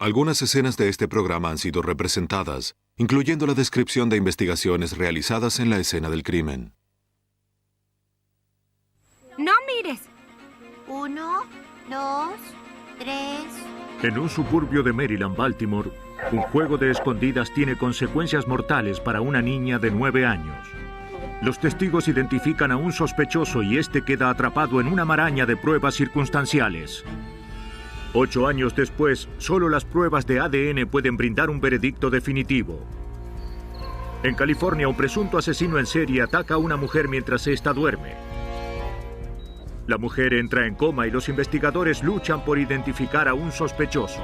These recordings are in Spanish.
Algunas escenas de este programa han sido representadas, incluyendo la descripción de investigaciones realizadas en la escena del crimen. ¡No mires! 1, 2, 3... En un suburbio de Maryland, Baltimore, un juego de escondidas tiene consecuencias mortales para una niña de 9 años. Los testigos identifican a un sospechoso y este queda atrapado en una maraña de pruebas circunstanciales. 8 años después, solo las pruebas de ADN pueden brindar un veredicto definitivo. En California, un presunto asesino en serie ataca a una mujer mientras ésta duerme. La mujer entra en coma y los investigadores luchan por identificar a un sospechoso.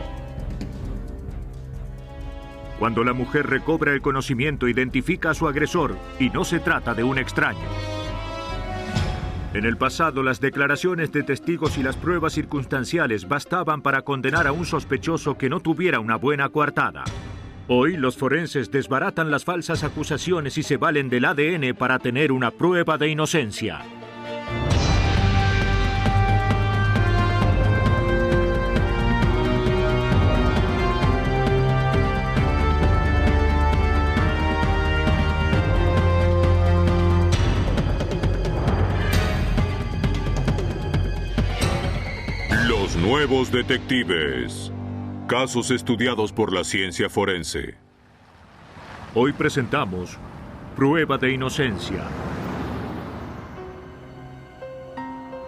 Cuando la mujer recobra el conocimiento, identifica a su agresor y no se trata de un extraño. En el pasado, las declaraciones de testigos y las pruebas circunstanciales bastaban para condenar a un sospechoso que no tuviera una buena coartada. Hoy, los forenses desbaratan las falsas acusaciones y se valen del ADN para tener una prueba de inocencia. Los nuevos detectives. Casos estudiados por la ciencia forense. Hoy presentamos Prueba de Inocencia.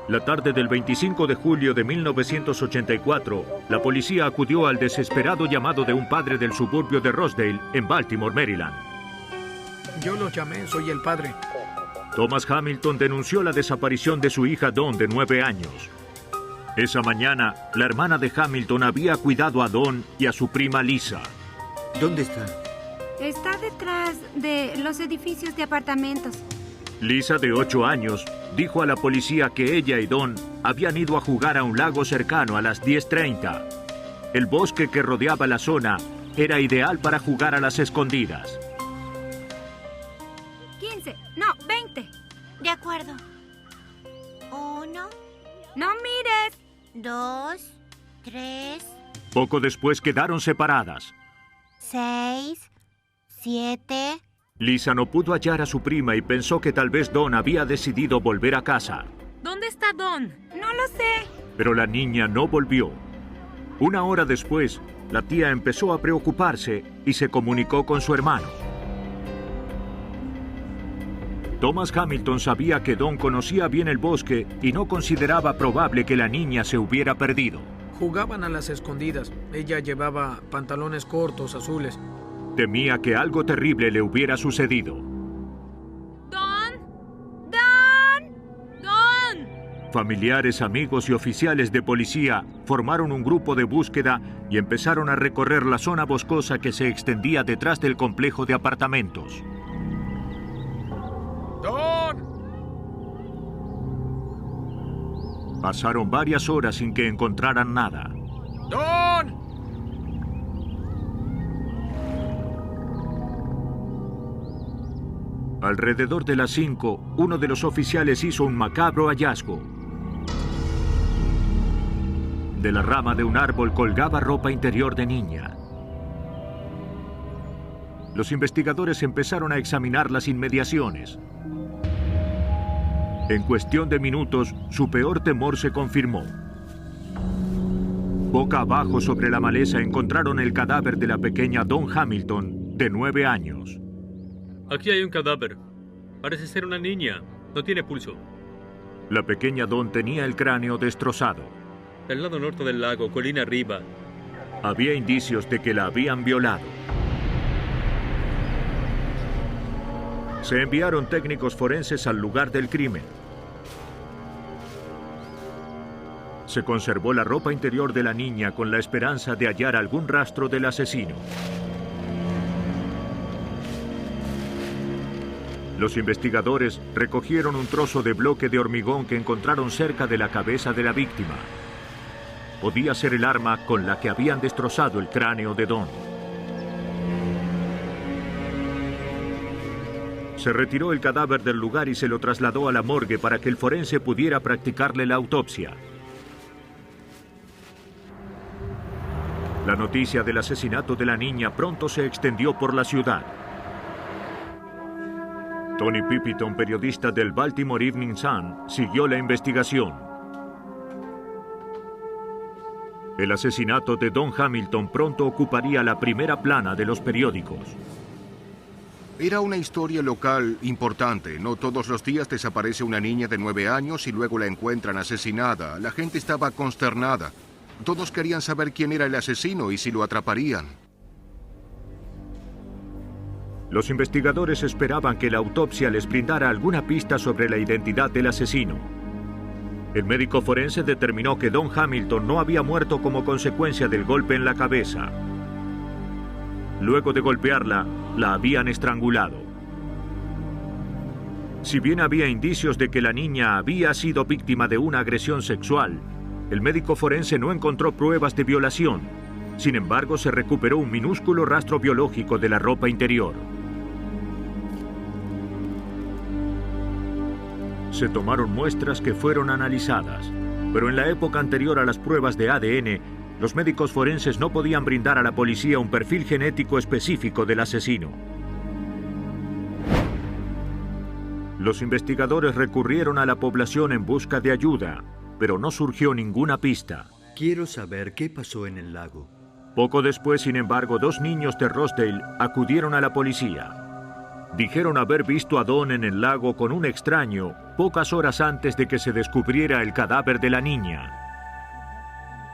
La tarde del 25 de julio de 1984, la policía acudió al desesperado llamado de un padre del suburbio de Rosedale, en Baltimore, Maryland. Yo los llamé, soy el padre. Thomas Hamilton denunció la desaparición de su hija Dawn, de 9 años. Esa mañana, la hermana de Hamilton había cuidado a Dawn y a su prima Lisa. ¿Dónde está? Está detrás de los edificios de apartamentos. Lisa, de 8 años, dijo a la policía que ella y Dawn habían ido a jugar a un lago cercano a las 10:30. El bosque que rodeaba la zona era ideal para jugar a las escondidas. 15, no, 20. De acuerdo. 1, ¡No mires! 2, 3, Poco después quedaron separadas. 6, 7... Lisa no pudo hallar a su prima y pensó que tal vez Dawn había decidido volver a casa. ¿Dónde está Dawn? No lo sé. Pero la niña no volvió. Una hora después, la tía empezó a preocuparse y se comunicó con su hermano. Thomas Hamilton sabía que Dawn conocía bien el bosque y no consideraba probable que la niña se hubiera perdido. Jugaban a las escondidas. Ella llevaba pantalones cortos azules. Temía que algo terrible le hubiera sucedido. ¡Dawn! ¡Dawn! ¡Dawn! Familiares, amigos y oficiales de policía formaron un grupo de búsqueda y empezaron a recorrer la zona boscosa que se extendía detrás del complejo de apartamentos. ¡Dawn! Pasaron varias horas sin que encontraran nada. ¡Dawn! Alrededor de las 5, uno de los oficiales hizo un macabro hallazgo. De la rama de un árbol colgaba ropa interior de niña. Los investigadores empezaron a examinar las inmediaciones. En cuestión de minutos, su peor temor se confirmó. Boca abajo sobre la maleza encontraron el cadáver de la pequeña Dawn Hamilton, de 9 años. Aquí hay un cadáver. Parece ser una niña. No tiene pulso. La pequeña Dawn tenía el cráneo destrozado. Del lado norte del lago, colina arriba. Había indicios de que la habían violado. Se enviaron técnicos forenses al lugar del crimen. Se conservó la ropa interior de la niña con la esperanza de hallar algún rastro del asesino. Los investigadores recogieron un trozo de bloque de hormigón que encontraron cerca de la cabeza de la víctima. Podía ser el arma con la que habían destrozado el cráneo de Dawn. Se retiró el cadáver del lugar y se lo trasladó a la morgue para que el forense pudiera practicarle la autopsia. La noticia del asesinato de la niña pronto se extendió por la ciudad. Tony Pipitone, periodista del Baltimore Evening Sun, siguió la investigación. El asesinato de Don Hamilton pronto ocuparía la primera plana de los periódicos. Era una historia local importante. No todos los días desaparece una niña de 9 años y luego la encuentran asesinada. La gente estaba consternada. Todos querían saber quién era el asesino y si lo atraparían. Los investigadores esperaban que la autopsia les brindara alguna pista sobre la identidad del asesino. El médico forense determinó que Don Hamilton no había muerto como consecuencia del golpe en la cabeza. Luego de golpearla, la habían estrangulado. Si bien había indicios de que la niña había sido víctima de una agresión sexual, el médico forense no encontró pruebas de violación. Sin embargo, se recuperó un minúsculo rastro biológico de la ropa interior. Se tomaron muestras que fueron analizadas, pero en la época anterior a las pruebas de ADN, los médicos forenses no podían brindar a la policía un perfil genético específico del asesino. Los investigadores recurrieron a la población en busca de ayuda, pero no surgió ninguna pista. Quiero saber qué pasó en el lago. Poco después, sin embargo, 2 niños de Rosedale acudieron a la policía. Dijeron haber visto a Don en el lago con un extraño pocas horas antes de que se descubriera el cadáver de la niña.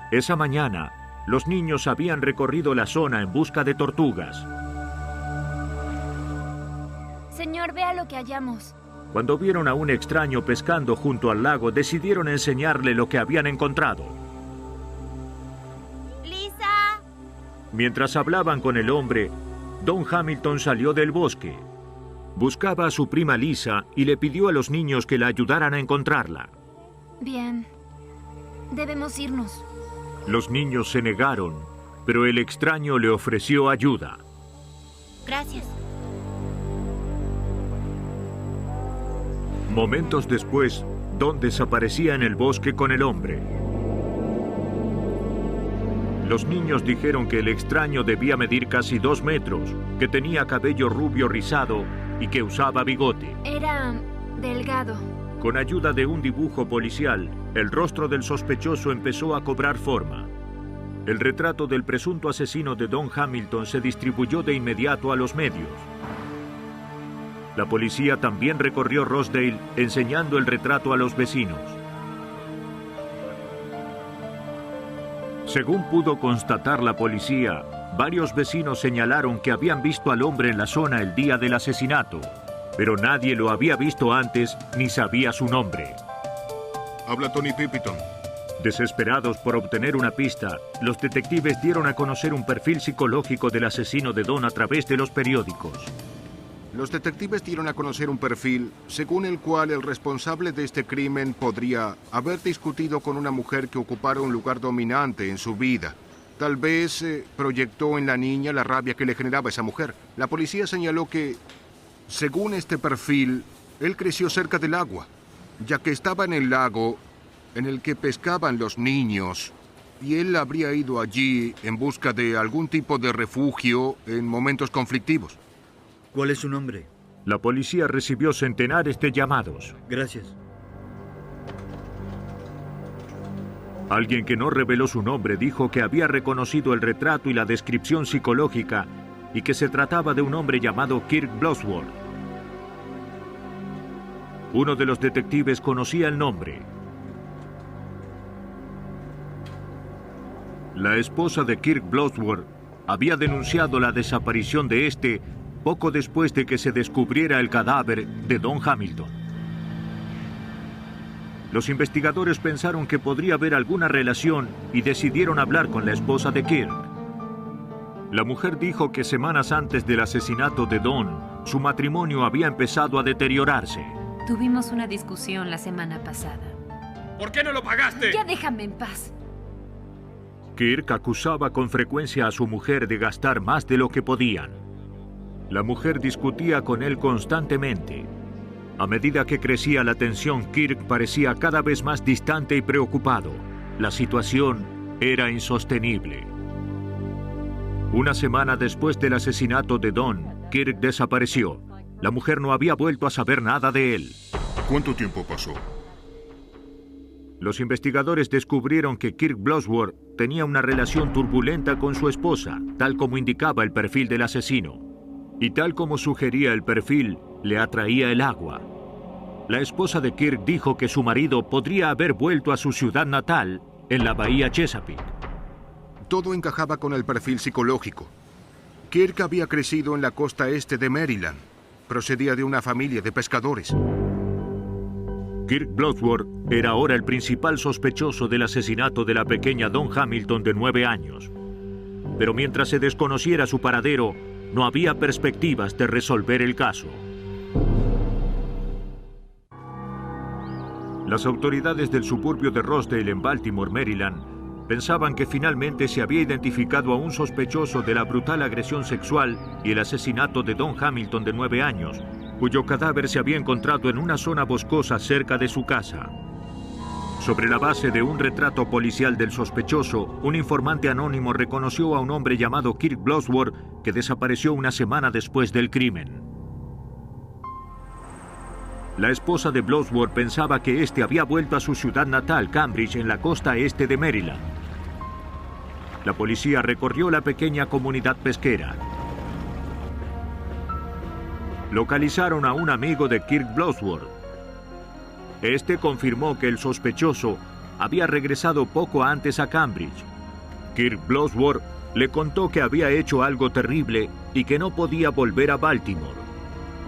Esa mañana, los niños habían recorrido la zona en busca de tortugas. Señor, vea lo que hallamos. Cuando vieron a un extraño pescando junto al lago, decidieron enseñarle lo que habían encontrado. ¡Lisa! Mientras hablaban con el hombre, Don Hamilton salió del bosque. Buscaba a su prima Lisa y le pidió a los niños que la ayudaran a encontrarla. Bien. Debemos irnos. Los niños se negaron, pero el extraño le ofreció ayuda. Gracias. Momentos después, Don desaparecía en el bosque con el hombre. Los niños dijeron que el extraño debía medir casi 2 metros, que tenía cabello rubio rizado y que usaba bigote. Era delgado. Con ayuda de un dibujo policial, el rostro del sospechoso empezó a cobrar forma. El retrato del presunto asesino de Don Hamilton se distribuyó de inmediato a los medios. La policía también recorrió Rosedale enseñando el retrato a los vecinos. Según pudo constatar la policía, varios vecinos señalaron que habían visto al hombre en la zona el día del asesinato, pero nadie lo había visto antes ni sabía su nombre. Habla Tony Pipitone. Desesperados por obtener una pista, los detectives dieron a conocer un perfil psicológico del asesino de Don a través de los periódicos. Los detectives dieron a conocer un perfil según el cual el responsable de este crimen podría haber discutido con una mujer que ocupara un lugar dominante en su vida. Tal vez proyectó en la niña la rabia que le generaba esa mujer. La policía señaló que, según este perfil, él creció cerca del agua, ya que estaba en el lago en el que pescaban los niños, y él habría ido allí en busca de algún tipo de refugio en momentos conflictivos. ¿Cuál es su nombre? La policía recibió centenares de llamados. Gracias. Alguien que no reveló su nombre dijo que había reconocido el retrato y la descripción psicológica y que se trataba de un hombre llamado Kirk Bloodworth. Uno de los detectives conocía el nombre. La esposa de Kirk Bloodworth había denunciado la desaparición de este poco después de que se descubriera el cadáver de Don Hamilton. Los investigadores pensaron que podría haber alguna relación y decidieron hablar con la esposa de Kirk. La mujer dijo que semanas antes del asesinato de Don, su matrimonio había empezado a deteriorarse. Tuvimos una discusión la semana pasada. ¿Por qué no lo pagaste? Ya déjame en paz. Kirk acusaba con frecuencia a su mujer de gastar más de lo que podían. La mujer discutía con él constantemente. A medida que crecía la tensión, Kirk parecía cada vez más distante y preocupado. La situación era insostenible. Una semana después del asesinato de Don, Kirk desapareció. La mujer no había vuelto a saber nada de él. ¿Cuánto tiempo pasó? Los investigadores descubrieron que Kirk Blodsworth tenía una relación turbulenta con su esposa, tal como indicaba el perfil del asesino. Y tal como sugería el perfil, le atraía el agua. La esposa de Kirk dijo que su marido podría haber vuelto a su ciudad natal, en la bahía Chesapeake. Todo encajaba con el perfil psicológico. Kirk había crecido en la costa este de Maryland. Procedía de una familia de pescadores. Kirk Blodsworth era ahora el principal sospechoso del asesinato de la pequeña Dawn Hamilton de 9 años. Pero mientras se desconociera su paradero, no había perspectivas de resolver el caso. Las autoridades del suburbio de Rosedale en Baltimore, Maryland, pensaban que finalmente se había identificado a un sospechoso de la brutal agresión sexual y el asesinato de Dawn Hamilton de 9 años, cuyo cadáver se había encontrado en una zona boscosa cerca de su casa. Sobre la base de un retrato policial del sospechoso, un informante anónimo reconoció a un hombre llamado Kirk Blodsworth que desapareció una semana después del crimen. La esposa de Blodsworth pensaba que este había vuelto a su ciudad natal, Cambridge, en la costa este de Maryland. La policía recorrió la pequeña comunidad pesquera. Localizaron a un amigo de Kirk Blodsworth. Este confirmó que el sospechoso había regresado poco antes a Cambridge. Kirk Blodsworth le contó que había hecho algo terrible y que no podía volver a Baltimore.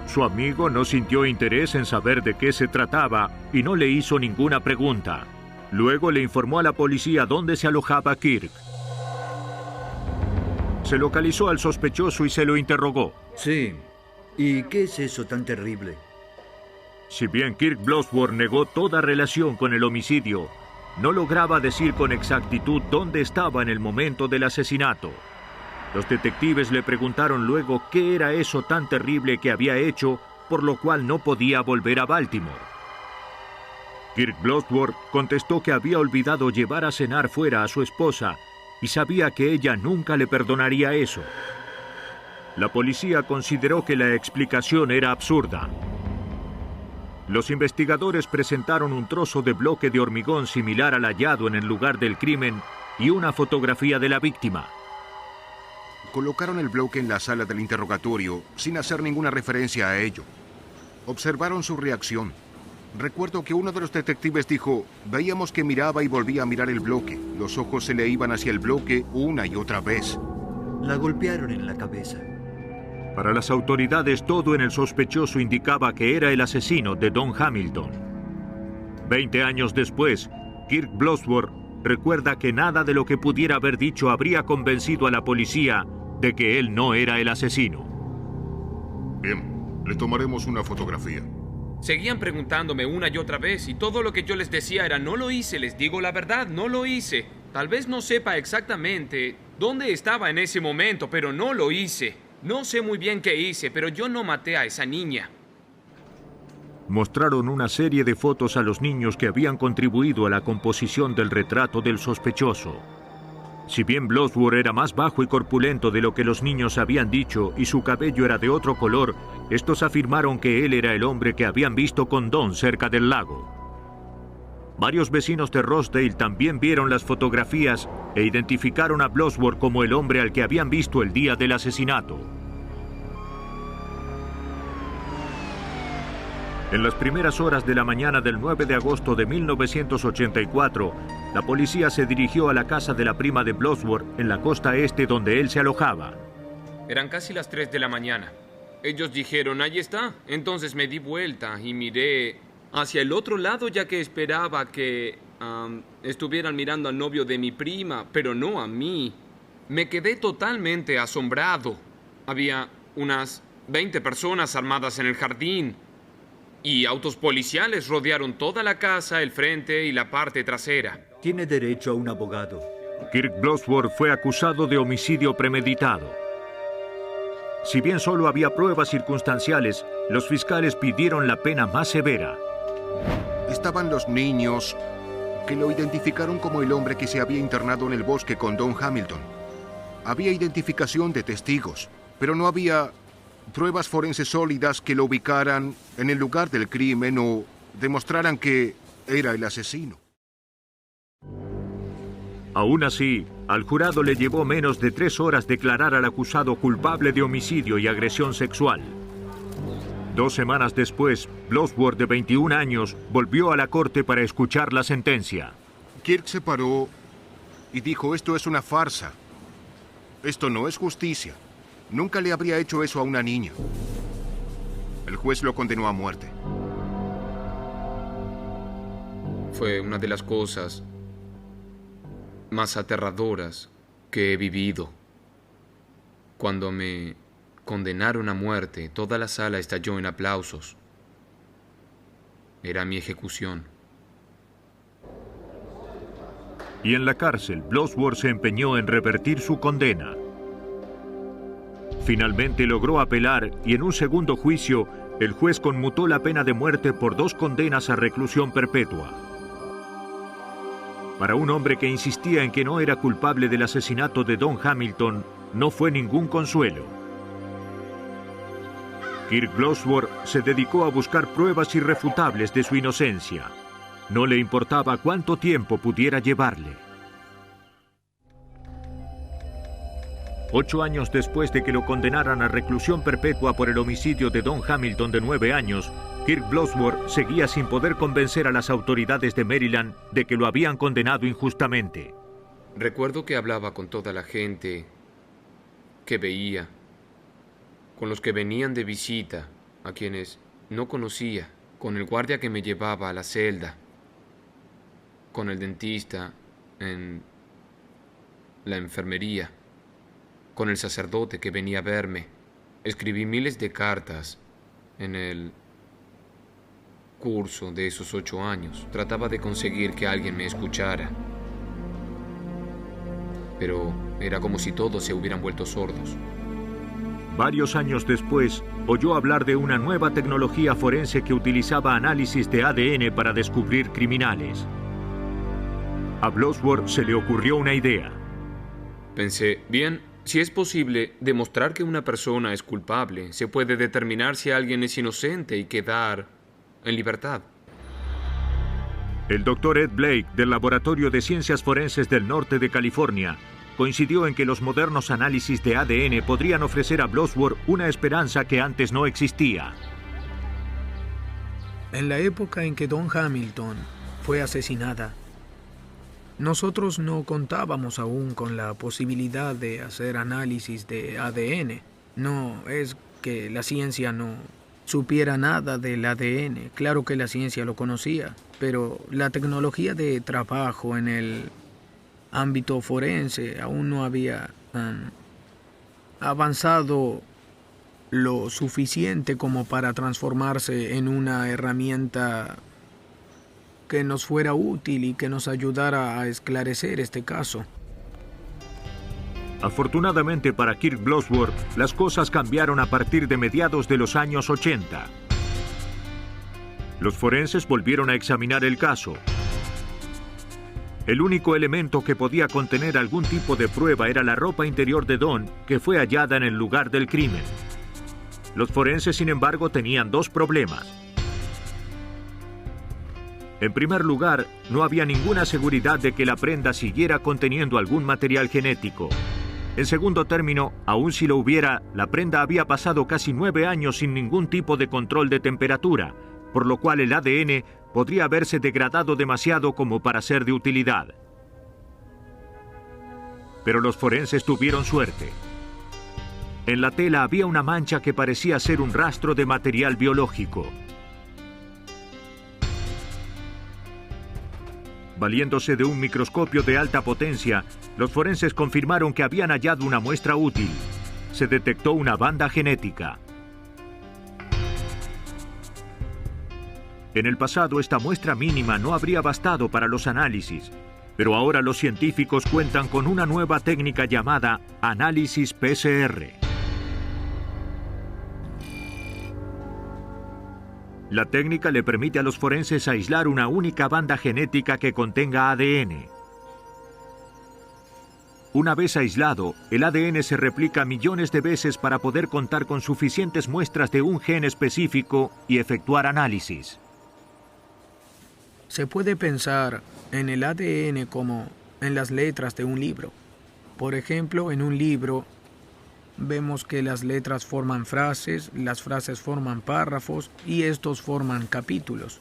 Su amigo no sintió interés en saber de qué se trataba y no le hizo ninguna pregunta. Luego le informó a la policía dónde se alojaba Kirk. Se localizó al sospechoso y se lo interrogó. Sí. ¿Y qué es eso tan terrible? Si bien Kirk Blodsworth negó toda relación con el homicidio, no lograba decir con exactitud dónde estaba en el momento del asesinato. Los detectives le preguntaron luego qué era eso tan terrible que había hecho, por lo cual no podía volver a Baltimore. Kirk Blodsworth contestó que había olvidado llevar a cenar fuera a su esposa y sabía que ella nunca le perdonaría eso. La policía consideró que la explicación era absurda. Los investigadores presentaron un trozo de bloque de hormigón similar al hallado en el lugar del crimen y una fotografía de la víctima. Colocaron el bloque en la sala del interrogatorio sin hacer ninguna referencia a ello. Observaron su reacción. Recuerdo que uno de los detectives dijo: veíamos que miraba y volvía a mirar el bloque. Los ojos se le iban hacia el bloque una y otra vez. La golpearon en la cabeza. Para las autoridades, todo en el sospechoso indicaba que era el asesino de Dawn Hamilton. 20 años después, Kirk Blodsworth recuerda que nada de lo que pudiera haber dicho habría convencido a la policía de que él no era el asesino. Bien, le tomaremos una fotografía. Seguían preguntándome una y otra vez y todo lo que yo les decía era: no lo hice, les digo la verdad, no lo hice. Tal vez no sepa exactamente dónde estaba en ese momento, pero no lo hice. No sé muy bien qué hice, pero yo no maté a esa niña. Mostraron una serie de fotos a los niños que habían contribuido a la composición del retrato del sospechoso. Si bien Blodsworth era más bajo y corpulento de lo que los niños habían dicho y su cabello era de otro color, estos afirmaron que él era el hombre que habían visto con Dawn cerca del lago. Varios vecinos de Rosedale también vieron las fotografías e identificaron a Blodsworth como el hombre al que habían visto el día del asesinato. En las primeras horas de la mañana del 9 de agosto de 1984, la policía se dirigió a la casa de la prima de Blodsworth en la costa este donde él se alojaba. Eran casi las 3 de la mañana. Ellos dijeron: ahí está. Entonces me di vuelta y miré hacia el otro lado, ya que esperaba que estuvieran mirando al novio de mi prima, pero no a mí. Me quedé totalmente asombrado. Había unas 20 personas armadas en el jardín y autos policiales rodearon toda la casa, el frente y la parte trasera. Tiene derecho a un abogado. Kirk Blodsworth fue acusado de homicidio premeditado. Si bien solo había pruebas circunstanciales, los fiscales pidieron la pena más severa. Estaban los niños, que lo identificaron como el hombre que se había internado en el bosque con Dawn Hamilton. Había identificación de testigos, pero no había pruebas forenses sólidas que lo ubicaran en el lugar del crimen o demostraran que era el asesino. Aún así, al jurado le llevó menos de 3 horas declarar al acusado culpable de homicidio y agresión sexual. 2 semanas después, Blodsworth, de 21 años, volvió a la corte para escuchar la sentencia. Kirk se paró y dijo: esto es una farsa. Esto no es justicia. Nunca le habría hecho eso a una niña. El juez lo condenó a muerte. Fue una de las cosas más aterradoras que he vivido. Cuando me condenaron a muerte, toda la sala estalló en aplausos. Era mi ejecución. Y en la cárcel, Blodsworth se empeñó en revertir su condena. Finalmente logró apelar y en un segundo juicio, el juez conmutó la pena de muerte por 2 condenas a reclusión perpetua. Para un hombre que insistía en que no era culpable del asesinato de Don Hamilton, no fue ningún consuelo. Kirk Blodsworth se dedicó a buscar pruebas irrefutables de su inocencia. No le importaba cuánto tiempo pudiera llevarle. 8 años después de que lo condenaran a reclusión perpetua por el homicidio de Don Hamilton, de 9 años, Kirk Blodsworth seguía sin poder convencer a las autoridades de Maryland de que lo habían condenado injustamente. Recuerdo que hablaba con toda la gente que veía, con los que venían de visita, a quienes no conocía, con el guardia que me llevaba a la celda, con el dentista en la enfermería, con el sacerdote que venía a verme. Escribí miles de cartas en el curso de esos 8 años. Trataba de conseguir que alguien me escuchara. Pero era como si todos se hubieran vuelto sordos. Varios años después, oyó hablar de una nueva tecnología forense que utilizaba análisis de ADN para descubrir criminales. A Blodsworth se le ocurrió una idea. Pensé, bien, si es posible demostrar que una persona es culpable, se puede determinar si alguien es inocente y quedar en libertad. El Dr. Ed Blake, del Laboratorio de Ciencias Forenses del Norte de California, coincidió en que los modernos análisis de ADN podrían ofrecer a Blodsworth una esperanza que antes no existía. En la época en que Don Hamilton fue asesinada, nosotros no contábamos aún con la posibilidad de hacer análisis de ADN. No es que la ciencia no supiera nada del ADN. Claro que la ciencia lo conocía, pero la tecnología de trabajo en el ámbito forense aún no había avanzado lo suficiente como para transformarse en una herramienta que nos fuera útil y que nos ayudara a esclarecer este caso. Afortunadamente para Kirk Blodsworth, las cosas cambiaron a partir de mediados de los años 80. Los forenses volvieron a examinar el caso. El único elemento que podía contener algún tipo de prueba era la ropa interior de Don, que fue hallada en el lugar del crimen. Los forenses, sin embargo, tenían 2 problemas. En primer lugar, no había ninguna seguridad de que la prenda siguiera conteniendo algún material genético. En segundo término, aun si lo hubiera, la prenda había pasado casi 9 años sin ningún tipo de control de temperatura, por lo cual el ADN podría haberse degradado demasiado como para ser de utilidad. Pero los forenses tuvieron suerte. En la tela había una mancha que parecía ser un rastro de material biológico. Valiéndose de un microscopio de alta potencia, los forenses confirmaron que habían hallado una muestra útil. Se detectó una banda genética. En el pasado, esta muestra mínima no habría bastado para los análisis, pero ahora los científicos cuentan con una nueva técnica llamada análisis PCR. La técnica le permite a los forenses aislar una única banda genética que contenga ADN. Una vez aislado, el ADN se replica millones de veces para poder contar con suficientes muestras de un gen específico y efectuar análisis. Se puede pensar en el ADN como en las letras de un libro. Por ejemplo, en un libro vemos que las letras forman frases, las frases forman párrafos y estos forman capítulos.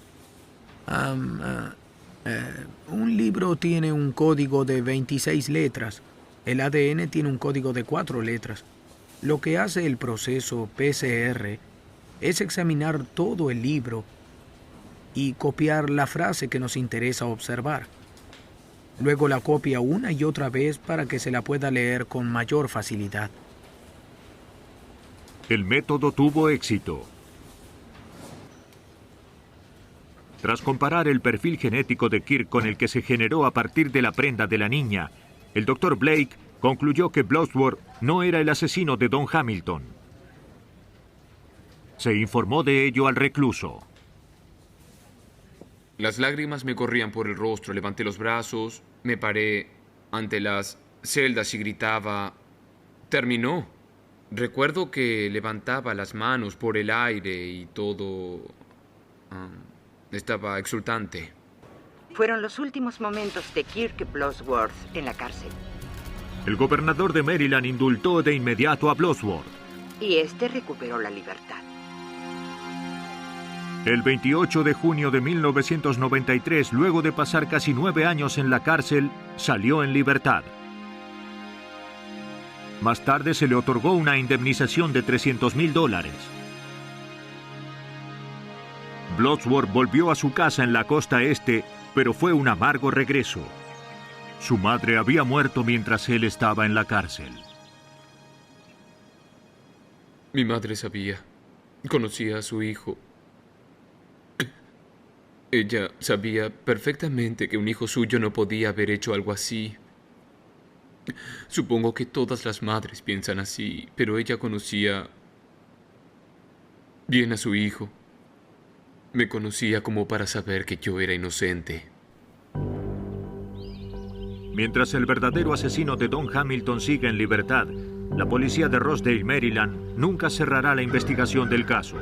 Un libro tiene un código de 26 letras. El ADN tiene un código de 4 letras. Lo que hace el proceso PCR es examinar todo el libro y copiar la frase que nos interesa observar. Luego la copia una y otra vez para que se la pueda leer con mayor facilidad. El método tuvo éxito. Tras comparar el perfil genético de Kirk con el que se generó a partir de la prenda de la niña, el Dr. Blake concluyó que Bloodworth no era el asesino de Don Hamilton. Se informó de ello al recluso. Las lágrimas me corrían por el rostro, levanté los brazos, me paré ante las celdas y gritaba: ¡terminó! Recuerdo que levantaba las manos por el aire y todo estaba exultante. Fueron los últimos momentos de Kirk Bloodworth en la cárcel. El gobernador de Maryland indultó de inmediato a Bloodworth. Y este recuperó la libertad. El 28 de junio de 1993, luego de pasar casi 9 años en la cárcel, salió en libertad. Más tarde se le otorgó una indemnización de $300,000. Bloodworth volvió a su casa en la costa este, pero fue un amargo regreso. Su madre había muerto mientras él estaba en la cárcel. Mi madre sabía. Conocía a su hijo. Ella sabía perfectamente que un hijo suyo no podía haber hecho algo así. Supongo que todas las madres piensan así, pero ella conocía bien a su hijo. Me conocía como para saber que yo era inocente. Mientras el verdadero asesino de Don Hamilton sigue en libertad, la policía de Rosedale, Maryland, nunca cerrará la investigación del caso.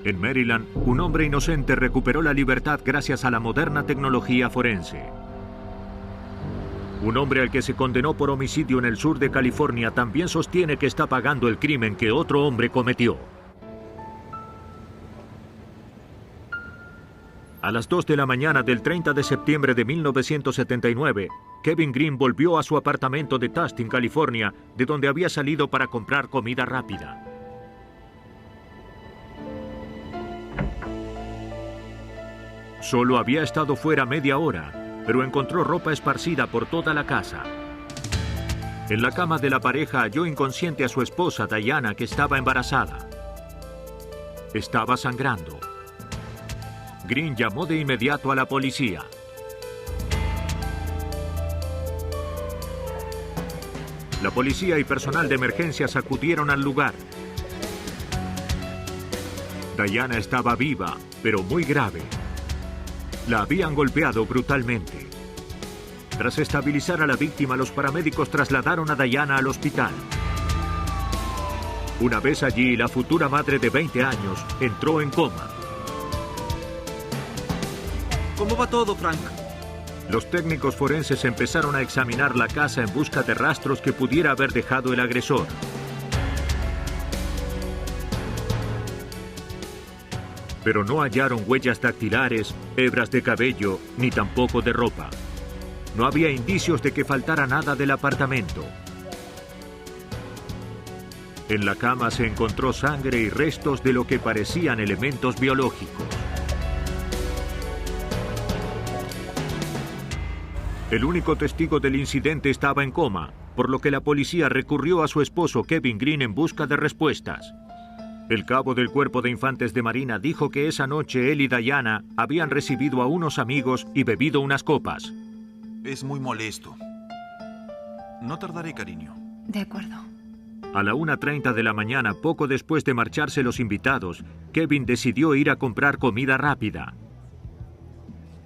En Maryland, un hombre inocente recuperó la libertad gracias a la moderna tecnología forense. Un hombre al que se condenó por homicidio en el sur de California también sostiene que está pagando el crimen que otro hombre cometió. A las 2 de la mañana del 30 de septiembre de 1979, Kevin Green volvió a su apartamento de Tustin, California, de donde había salido para comprar comida rápida. Solo había estado fuera media hora, pero encontró ropa esparcida por toda la casa. En la cama de la pareja halló inconsciente a su esposa, Diana, que estaba embarazada. Estaba sangrando. Green llamó de inmediato a la policía. La policía y personal de emergencias acudieron al lugar. Diana estaba viva, pero muy grave. La habían golpeado brutalmente. Tras estabilizar a la víctima, los paramédicos trasladaron a Diana al hospital. Una vez allí, la futura madre de 20 años entró en coma. ¿Cómo va todo, Frank? Los técnicos forenses empezaron a examinar la casa en busca de rastros que pudiera haber dejado el agresor. Pero no hallaron huellas dactilares, hebras de cabello, ni tampoco de ropa. No había indicios de que faltara nada del apartamento. En la cama se encontró sangre y restos de lo que parecían elementos biológicos. El único testigo del incidente estaba en coma, por lo que la policía recurrió a su esposo Kevin Green en busca de respuestas. El cabo del Cuerpo de Infantes de Marina dijo que esa noche él y Diana habían recibido a unos amigos y bebido unas copas. Es muy molesto. No tardaré, cariño. De acuerdo. A la 1:30 de la mañana, poco después de marcharse los invitados, Kevin decidió ir a comprar comida rápida.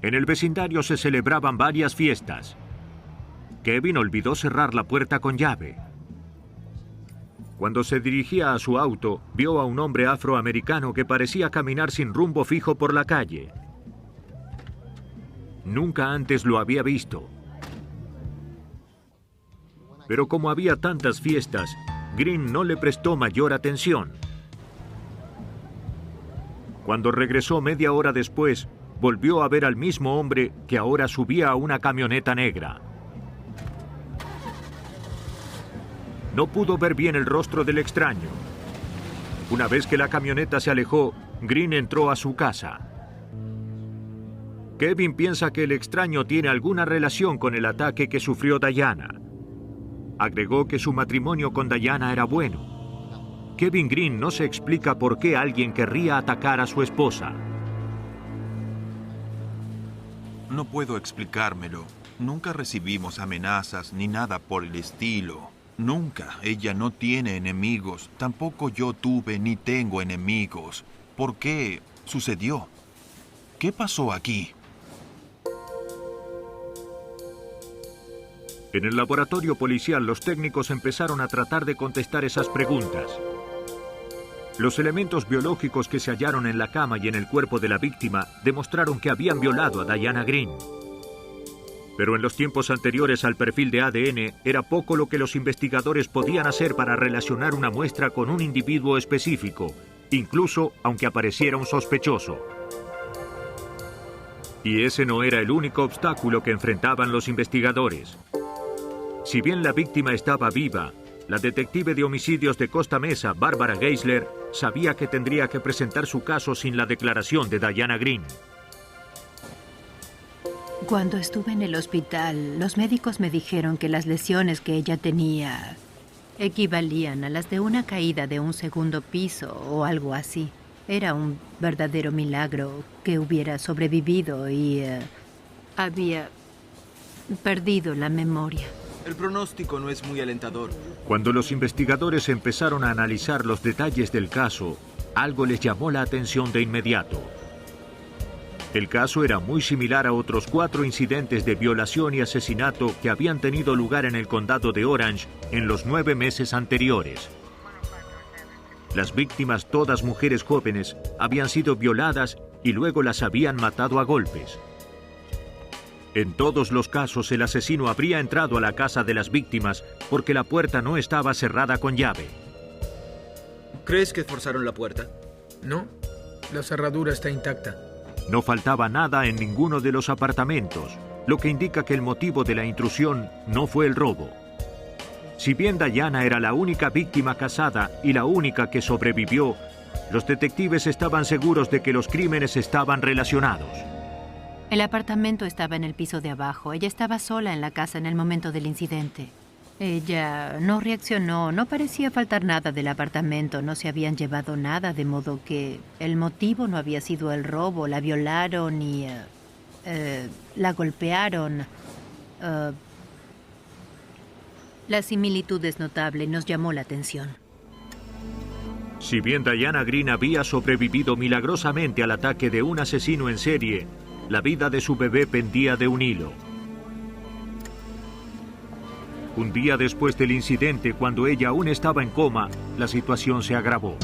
En el vecindario se celebraban varias fiestas. Kevin olvidó cerrar la puerta con llave. Cuando se dirigía a su auto, vio a un hombre afroamericano que parecía caminar sin rumbo fijo por la calle. Nunca antes lo había visto. Pero como había tantas fiestas, Green no le prestó mayor atención. Cuando regresó media hora después, volvió a ver al mismo hombre que ahora subía a una camioneta negra. No pudo ver bien el rostro del extraño. Una vez que la camioneta se alejó, Green entró a su casa. Kevin piensa que el extraño tiene alguna relación con el ataque que sufrió Diana. Agregó que su matrimonio con Diana era bueno. Kevin Green no se explica por qué alguien querría atacar a su esposa. No puedo explicármelo. Nunca recibimos amenazas ni nada por el estilo. Nunca. Ella no tiene enemigos. Tampoco yo tuve ni tengo enemigos. ¿Por qué sucedió? ¿Qué pasó aquí? En el laboratorio policial, los técnicos empezaron a tratar de contestar esas preguntas. Los elementos biológicos que se hallaron en la cama y en el cuerpo de la víctima demostraron que habían violado a Diana Green. Pero en los tiempos anteriores al perfil de ADN, era poco lo que los investigadores podían hacer para relacionar una muestra con un individuo específico, incluso aunque apareciera un sospechoso. Y ese no era el único obstáculo que enfrentaban los investigadores. Si bien la víctima estaba viva, la detective de homicidios de Costa Mesa, Barbara Geisler, sabía que tendría que presentar su caso sin la declaración de Diana Green. Cuando estuve en el hospital, los médicos me dijeron que las lesiones que ella tenía equivalían a las de una caída de un segundo piso o algo así. Era un verdadero milagro que hubiera sobrevivido y había perdido la memoria. El pronóstico no es muy alentador. Cuando los investigadores empezaron a analizar los detalles del caso, algo les llamó la atención de inmediato. El caso era muy similar a otros 4 incidentes de violación y asesinato que habían tenido lugar en el condado de Orange en los 9 meses anteriores. Las víctimas, todas mujeres jóvenes, habían sido violadas y luego las habían matado a golpes. En todos los casos, el asesino habría entrado a la casa de las víctimas porque la puerta no estaba cerrada con llave. ¿Crees que forzaron la puerta? No, la cerradura está intacta. No faltaba nada en ninguno de los apartamentos, lo que indica que el motivo de la intrusión no fue el robo. Si bien Diana era la única víctima casada y la única que sobrevivió, los detectives estaban seguros de que los crímenes estaban relacionados. El apartamento estaba en el piso de abajo. Ella estaba sola en la casa en el momento del incidente. Ella no reaccionó, no parecía faltar nada del apartamento, no se habían llevado nada, de modo que el motivo no había sido el robo. La violaron y la golpearon. La similitud es notable y nos llamó la atención. Si bien Diana Green había sobrevivido milagrosamente al ataque de un asesino en serie, la vida de su bebé pendía de un hilo. Un día después del incidente, cuando ella aún estaba en coma, la situación se agravó.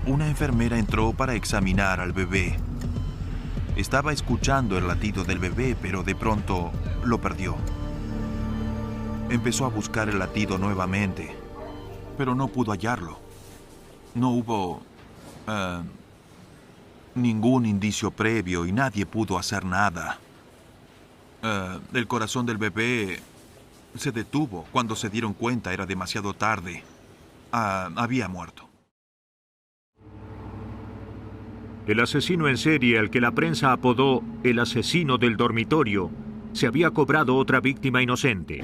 Una enfermera entró para examinar al bebé. Estaba escuchando el latido del bebé, pero de pronto lo perdió. Empezó a buscar el latido nuevamente, pero no pudo hallarlo. No hubo ningún indicio previo y nadie pudo hacer nada. El corazón del bebé se detuvo. Cuando se dieron cuenta era demasiado tarde. Había muerto. El asesino en serie, al que la prensa apodó el asesino del dormitorio, se había cobrado otra víctima inocente.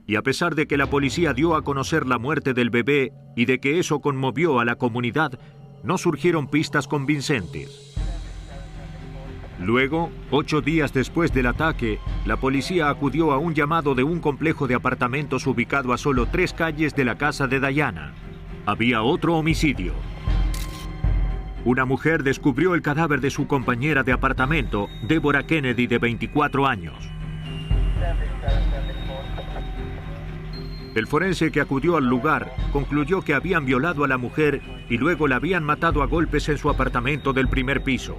Y a pesar de que la policía dio a conocer la muerte del bebé y de que eso conmovió a la comunidad, no surgieron pistas convincentes. Luego, 8 días después del ataque, la policía acudió a un llamado de un complejo de apartamentos ubicado a solo 3 calles de la casa de Diana. Había otro homicidio. una mujer descubrió el cadáver de su compañera de apartamento, Deborah Kennedy, de 24 años. El forense que acudió al lugar concluyó que habían violado a la mujer y luego la habían matado a golpes en su apartamento del primer piso.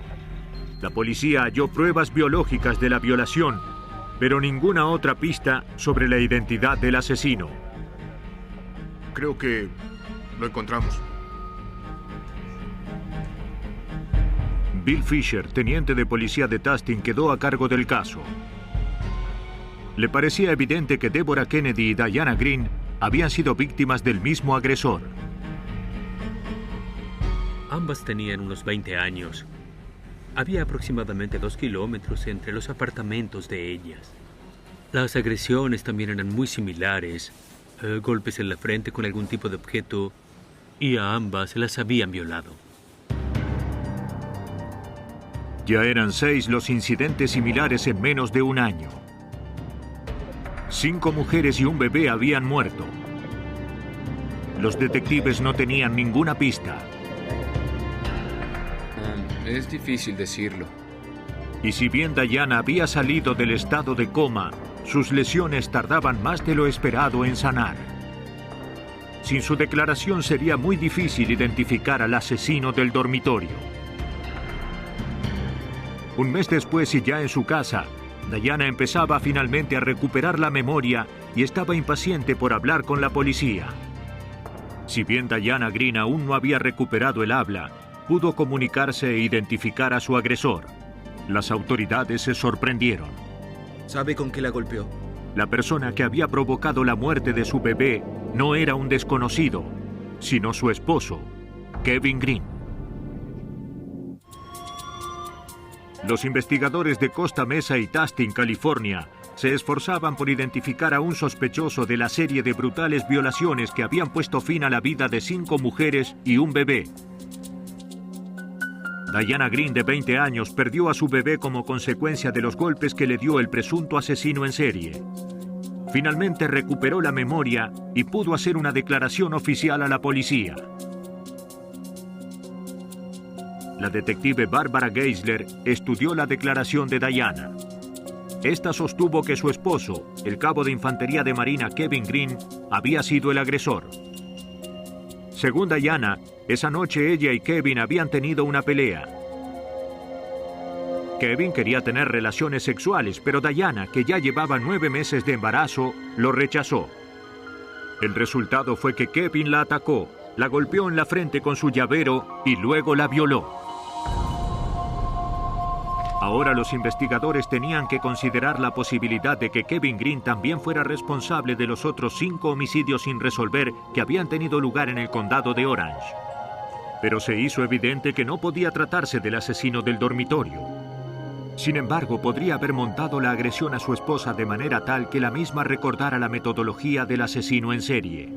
La policía halló pruebas biológicas de la violación, pero ninguna otra pista sobre la identidad del asesino. Creo que lo encontramos. Bill Fisher, teniente de policía de Tustin, quedó a cargo del caso. Le parecía evidente que Deborah Kennedy y Diana Green habían sido víctimas del mismo agresor. Ambas tenían unos 20 años. Había aproximadamente 2 kilómetros entre los apartamentos de ellas. Las agresiones también eran muy similares. Golpes en la frente con algún tipo de objeto, y a ambas las habían violado. Ya eran 6 los incidentes similares en menos de un año. 5 mujeres y un bebé habían muerto. Los detectives no tenían ninguna pista. Es difícil decirlo. Y si bien Diana había salido del estado de coma, sus lesiones tardaban más de lo esperado en sanar. Sin su declaración sería muy difícil identificar al asesino del dormitorio. Un mes después y ya en su casa, Diana empezaba finalmente a recuperar la memoria y estaba impaciente por hablar con la policía. Si bien Diana Green aún no había recuperado el habla, pudo comunicarse e identificar a su agresor. Las autoridades se sorprendieron. ¿Sabe con qué la golpeó? La persona que había provocado la muerte de su bebé no era un desconocido, sino su esposo, Kevin Green. Los investigadores de Costa Mesa y Tustin, California, se esforzaban por identificar a un sospechoso de la serie de brutales violaciones que habían puesto fin a la vida de 5 mujeres y un bebé. Diana Green, de 20 años, perdió a su bebé como consecuencia de los golpes que le dio el presunto asesino en serie. Finalmente recuperó la memoria y pudo hacer una declaración oficial a la policía. La detective Barbara Geisler estudió la declaración de Diana. Esta sostuvo que su esposo, el cabo de infantería de marina Kevin Green, había sido el agresor. Según Diana, esa noche ella y Kevin habían tenido una pelea. Kevin quería tener relaciones sexuales, pero Diana, que ya llevaba 9 meses de embarazo, lo rechazó. El resultado fue que Kevin la atacó, la golpeó en la frente con su llavero y luego la violó. Ahora los investigadores tenían que considerar la posibilidad de que Kevin Green también fuera responsable de los otros 5 homicidios sin resolver que habían tenido lugar en el condado de Orange. Pero se hizo evidente que no podía tratarse del asesino del dormitorio. Sin embargo, podría haber montado la agresión a su esposa de manera tal que la misma recordara la metodología del asesino en serie.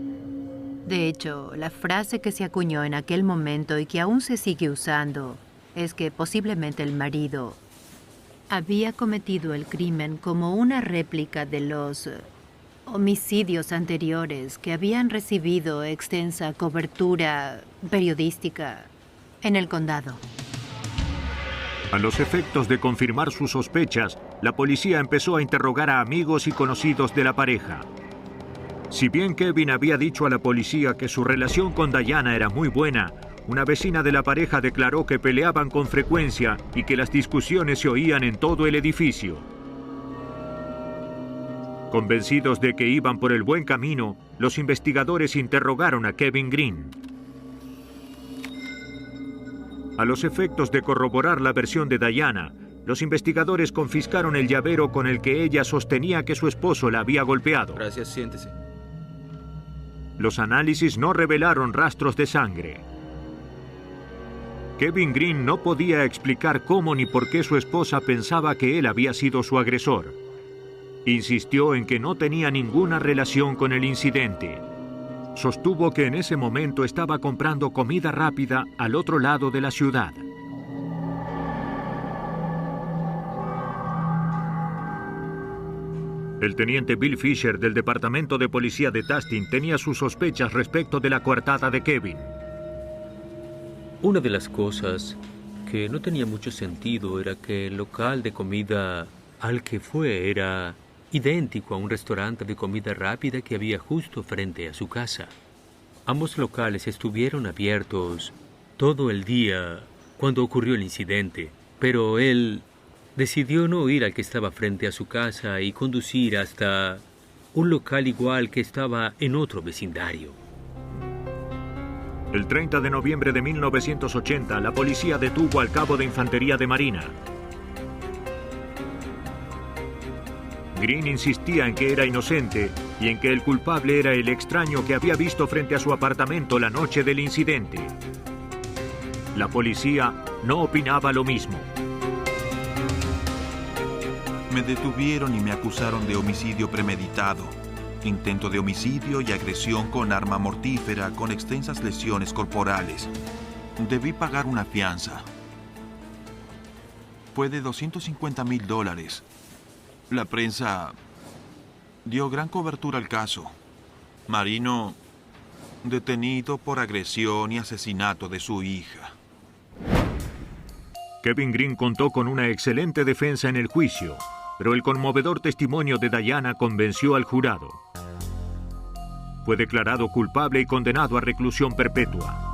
De hecho, la frase que se acuñó en aquel momento y que aún se sigue usando es que posiblemente el marido había cometido el crimen como una réplica de los homicidios anteriores que habían recibido extensa cobertura periodística en el condado. A los efectos de confirmar sus sospechas, la policía empezó a interrogar a amigos y conocidos de la pareja. Si bien Kevin había dicho a la policía que su relación con Diana era muy buena, una vecina de la pareja declaró que peleaban con frecuencia y que las discusiones se oían en todo el edificio. Convencidos de que iban por el buen camino, los investigadores interrogaron a Kevin Green. A los efectos de corroborar la versión de Diana, los investigadores confiscaron el llavero con el que ella sostenía que su esposo la había golpeado. Gracias, siéntese. Los análisis no revelaron rastros de sangre. Kevin Green no podía explicar cómo ni por qué su esposa pensaba que él había sido su agresor. Insistió en que no tenía ninguna relación con el incidente. Sostuvo que en ese momento estaba comprando comida rápida al otro lado de la ciudad. El teniente Bill Fisher del Departamento de Policía de Tustin tenía sus sospechas respecto de la coartada de Kevin. Una de las cosas que no tenía mucho sentido era que el local de comida al que fue era idéntico a un restaurante de comida rápida que había justo frente a su casa. Ambos locales estuvieron abiertos todo el día cuando ocurrió el incidente, pero él decidió no ir al que estaba frente a su casa y conducir hasta un local igual que estaba en otro vecindario. El 30 de noviembre de 1980, la policía detuvo al cabo de infantería de Marina. Green insistía en que era inocente y en que el culpable era el extraño que había visto frente a su apartamento la noche del incidente. La policía no opinaba lo mismo. Me detuvieron y me acusaron de homicidio premeditado, intento de homicidio y agresión con arma mortífera con extensas lesiones corporales. Debí pagar una fianza. Fue de $250,000. La prensa dio gran cobertura al caso. Marino detenido por agresión y asesinato de su hija. Kevin Green contó con una excelente defensa en el juicio, pero el conmovedor testimonio de Diana convenció al jurado. Fue declarado culpable y condenado a reclusión perpetua.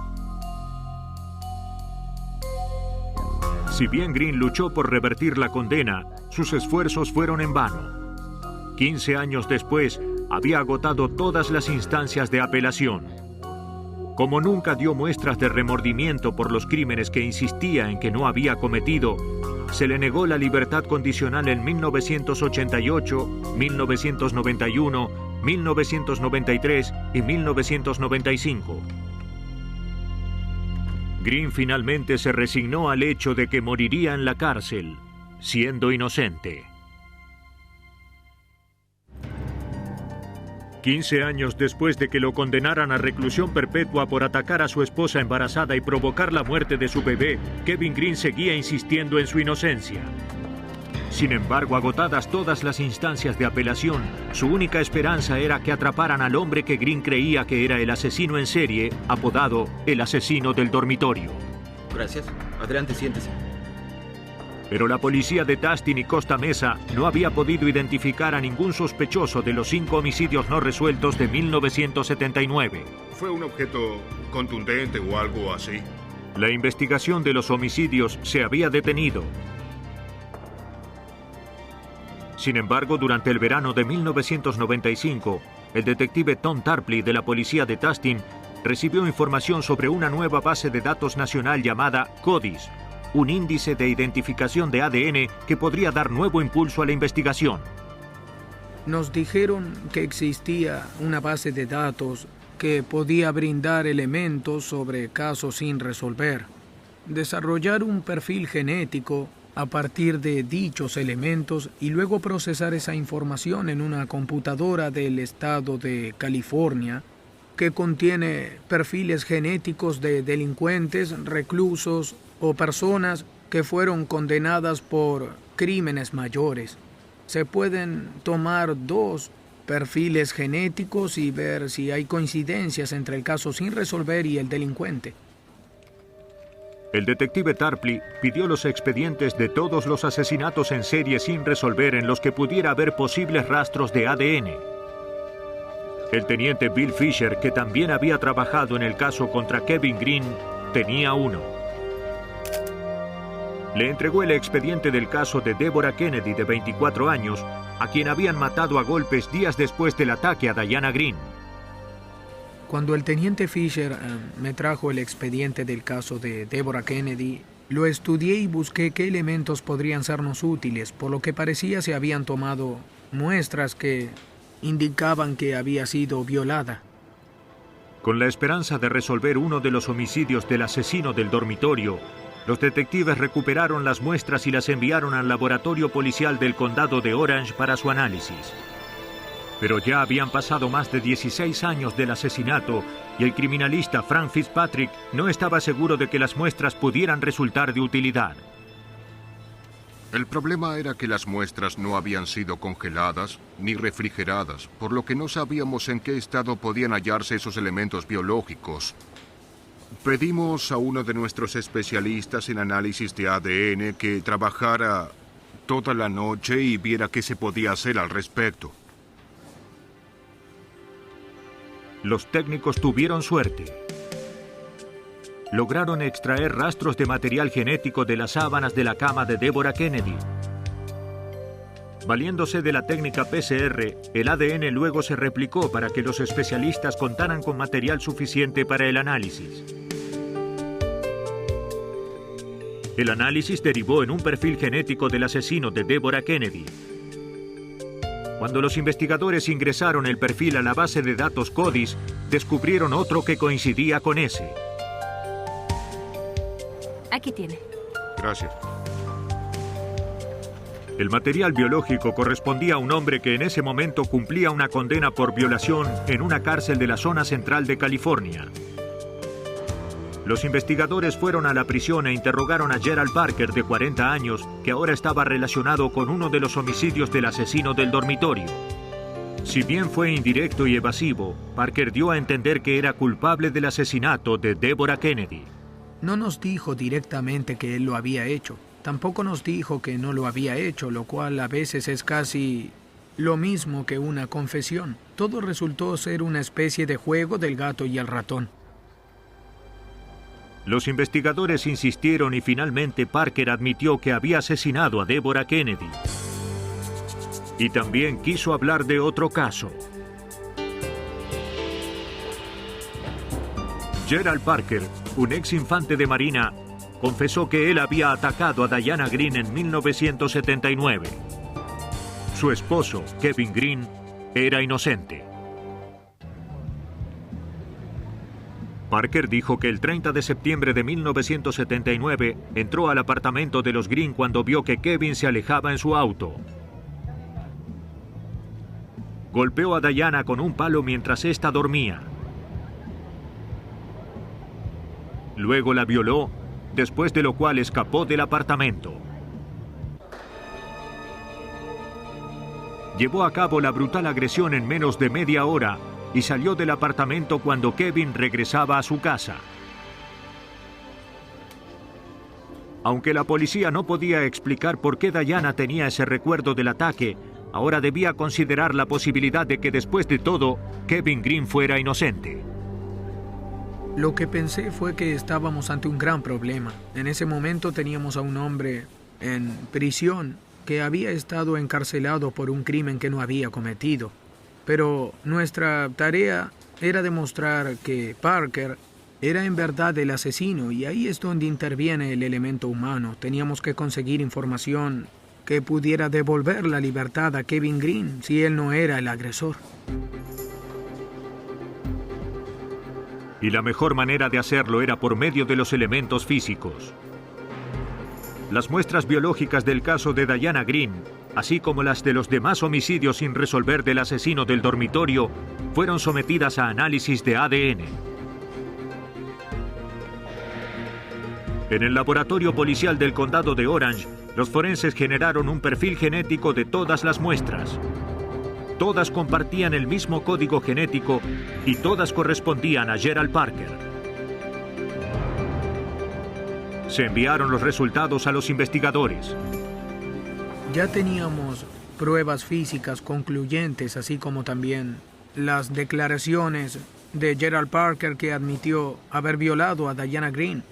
Si bien Green luchó por revertir la condena, sus esfuerzos fueron en vano. 15 años después, había agotado todas las instancias de apelación. Como nunca dio muestras de remordimiento por los crímenes que insistía en que no había cometido, se le negó la libertad condicional en 1988, 1991, 1993 y 1995. Green finalmente se resignó al hecho de que moriría en la cárcel, siendo inocente. 15 años después de que lo condenaran a reclusión perpetua por atacar a su esposa embarazada y provocar la muerte de su bebé, Kevin Green seguía insistiendo en su inocencia. Sin embargo, agotadas todas las instancias de apelación, su única esperanza era que atraparan al hombre que Green creía que era el asesino en serie, apodado el asesino del dormitorio. Gracias. Adelante, siéntese. Pero la policía de Tustin y Costa Mesa no había podido identificar a ningún sospechoso de los 5 homicidios no resueltos de 1979. ¿Fue un objeto contundente o algo así? La investigación de los homicidios se había detenido. Sin embargo, durante el verano de 1995, el detective Tom Tarpley de la policía de Tustin recibió información sobre una nueva base de datos nacional llamada CODIS, un índice de identificación de ADN que podría dar nuevo impulso a la investigación. Nos dijeron que existía una base de datos que podía brindar elementos sobre casos sin resolver. Desarrollar un perfil genético a partir de dichos elementos y luego procesar esa información en una computadora del estado de California que contiene perfiles genéticos de delincuentes, reclusos o personas que fueron condenadas por crímenes mayores. Se pueden tomar 2 perfiles genéticos y ver si hay coincidencias entre el caso sin resolver y el delincuente. El detective Tarpley pidió los expedientes de todos los asesinatos en serie sin resolver en los que pudiera haber posibles rastros de ADN. El teniente Bill Fisher, que también había trabajado en el caso contra Kevin Green, tenía uno. Le entregó el expediente del caso de Deborah Kennedy, de 24 años, a quien habían matado a golpes días después del ataque a Diana Green. Cuando el teniente Fisher me trajo el expediente del caso de Deborah Kennedy, lo estudié y busqué qué elementos podrían sernos útiles, por lo que parecía se habían tomado muestras que indicaban que había sido violada. Con la esperanza de resolver uno de los homicidios del asesino del dormitorio, los detectives recuperaron las muestras y las enviaron al laboratorio policial del condado de Orange para su análisis. Pero ya habían pasado más de 16 años del asesinato y el criminalista Frank Fitzpatrick no estaba seguro de que las muestras pudieran resultar de utilidad. El problema era que las muestras no habían sido congeladas ni refrigeradas, por lo que no sabíamos en qué estado podían hallarse esos elementos biológicos. Pedimos a uno de nuestros especialistas en análisis de ADN que trabajara toda la noche y viera qué se podía hacer al respecto. Los técnicos tuvieron suerte. Lograron extraer rastros de material genético de las sábanas de la cama de Deborah Kennedy. Valiéndose de la técnica PCR, el ADN luego se replicó para que los especialistas contaran con material suficiente para el análisis. El análisis derivó en un perfil genético del asesino de Deborah Kennedy. Cuando los investigadores ingresaron el perfil a la base de datos CODIS, descubrieron otro que coincidía con ese. Aquí tiene. Gracias. El material biológico correspondía a un hombre que en ese momento cumplía una condena por violación en una cárcel de la zona central de California. Los investigadores fueron a la prisión e interrogaron a Gerald Parker, de 40 años, que ahora estaba relacionado con uno de los homicidios del asesino del dormitorio. Si bien fue indirecto y evasivo, Parker dio a entender que era culpable del asesinato de Deborah Kennedy. No nos dijo directamente que él lo había hecho. Tampoco nos dijo que no lo había hecho, lo cual a veces es casi lo mismo que una confesión. Todo resultó ser una especie de juego del gato y el ratón. Los investigadores insistieron y finalmente Parker admitió que había asesinado a Deborah Kennedy. Y también quiso hablar de otro caso. Gerald Parker, un ex infante de Marina, confesó que él había atacado a Diana Green en 1979. Su esposo, Kevin Green, era inocente. Parker dijo que el 30 de septiembre de 1979 entró al apartamento de los Green cuando vio que Kevin se alejaba en su auto. Golpeó a Diana con un palo mientras ésta dormía. Luego la violó, después de lo cual escapó del apartamento. Llevó a cabo la brutal agresión en menos de media hora y salió del apartamento cuando Kevin regresaba a su casa. Aunque la policía no podía explicar por qué Diana tenía ese recuerdo del ataque, ahora debía considerar la posibilidad de que después de todo, Kevin Green fuera inocente. Lo que pensé fue que estábamos ante un gran problema. En ese momento teníamos a un hombre en prisión que había estado encarcelado por un crimen que no había cometido. Pero nuestra tarea era demostrar que Parker era en verdad el asesino, y ahí es donde interviene el elemento humano. Teníamos que conseguir información que pudiera devolver la libertad a Kevin Green si él no era el agresor. Y la mejor manera de hacerlo era por medio de los elementos físicos. Las muestras biológicas del caso de Diana Green, así como las de los demás homicidios sin resolver del asesino del dormitorio, fueron sometidas a análisis de ADN. En el laboratorio policial del condado de Orange, los forenses generaron un perfil genético de todas las muestras. Todas compartían el mismo código genético y todas correspondían a Gerald Parker. Se enviaron los resultados a los investigadores. Ya teníamos pruebas físicas concluyentes, así como también las declaraciones de Gerald Parker, que admitió haber violado a Diana Green.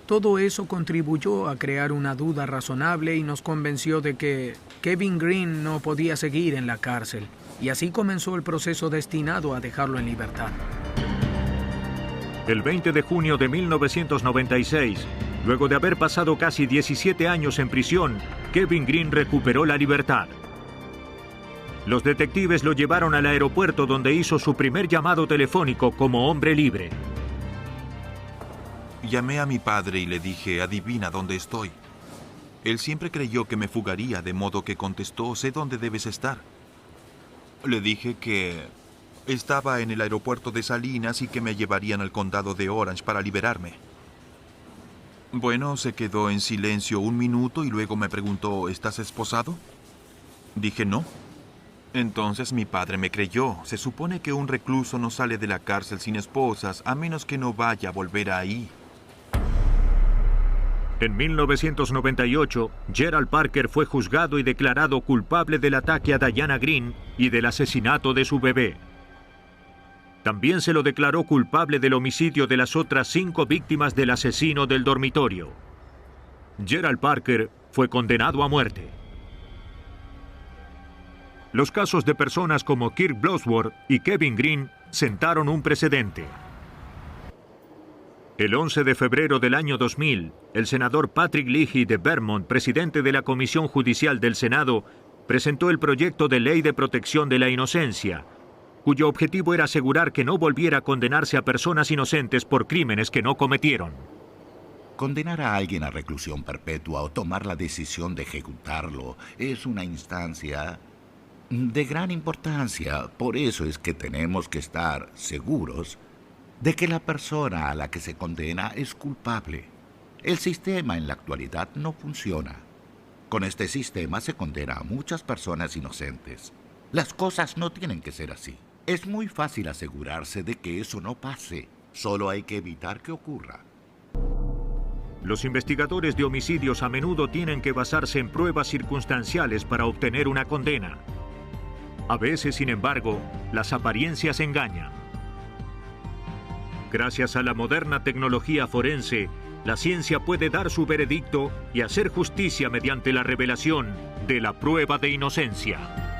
Todo eso contribuyó a crear una duda razonable y nos convenció de que Kevin Green no podía seguir en la cárcel. Y así comenzó el proceso destinado a dejarlo en libertad. El 20 de junio de 1996, luego de haber pasado casi 17 años en prisión, Kevin Green recuperó la libertad. Los detectives lo llevaron al aeropuerto, donde hizo su primer llamado telefónico como hombre libre. Llamé a mi padre y le dije, adivina dónde estoy. Él siempre creyó que me fugaría, de modo que contestó, sé dónde debes estar. Le dije que estaba en el aeropuerto de Salinas y que me llevarían al condado de Orange para liberarme. Bueno, se quedó en silencio un minuto y luego me preguntó, ¿estás esposado? Dije no. Entonces mi padre me creyó. Se supone que un recluso no sale de la cárcel sin esposas, a menos que no vaya a volver ahí. En 1998, Gerald Parker fue juzgado y declarado culpable del ataque a Diana Green y del asesinato de su bebé. También se lo declaró culpable del homicidio de las otras 5 víctimas del asesino del dormitorio. Gerald Parker fue condenado a muerte. Los casos de personas como Kirk Bloodworth y Kevin Green sentaron un precedente. El 11 de febrero del año 2000, el senador Patrick Leahy de Vermont, presidente de la Comisión Judicial del Senado, presentó el proyecto de Ley de Protección de la Inocencia, cuyo objetivo era asegurar que no volviera a condenarse a personas inocentes por crímenes que no cometieron. Condenar a alguien a reclusión perpetua o tomar la decisión de ejecutarlo es una instancia de gran importancia. Por eso es que tenemos que estar seguros de que la persona a la que se condena es culpable. El sistema en la actualidad no funciona. Con este sistema se condena a muchas personas inocentes. Las cosas no tienen que ser así. Es muy fácil asegurarse de que eso no pase. Solo hay que evitar que ocurra. Los investigadores de homicidios a menudo tienen que basarse en pruebas circunstanciales para obtener una condena. A veces, sin embargo, las apariencias engañan. Gracias a la moderna tecnología forense, la ciencia puede dar su veredicto y hacer justicia mediante la revelación de la prueba de inocencia.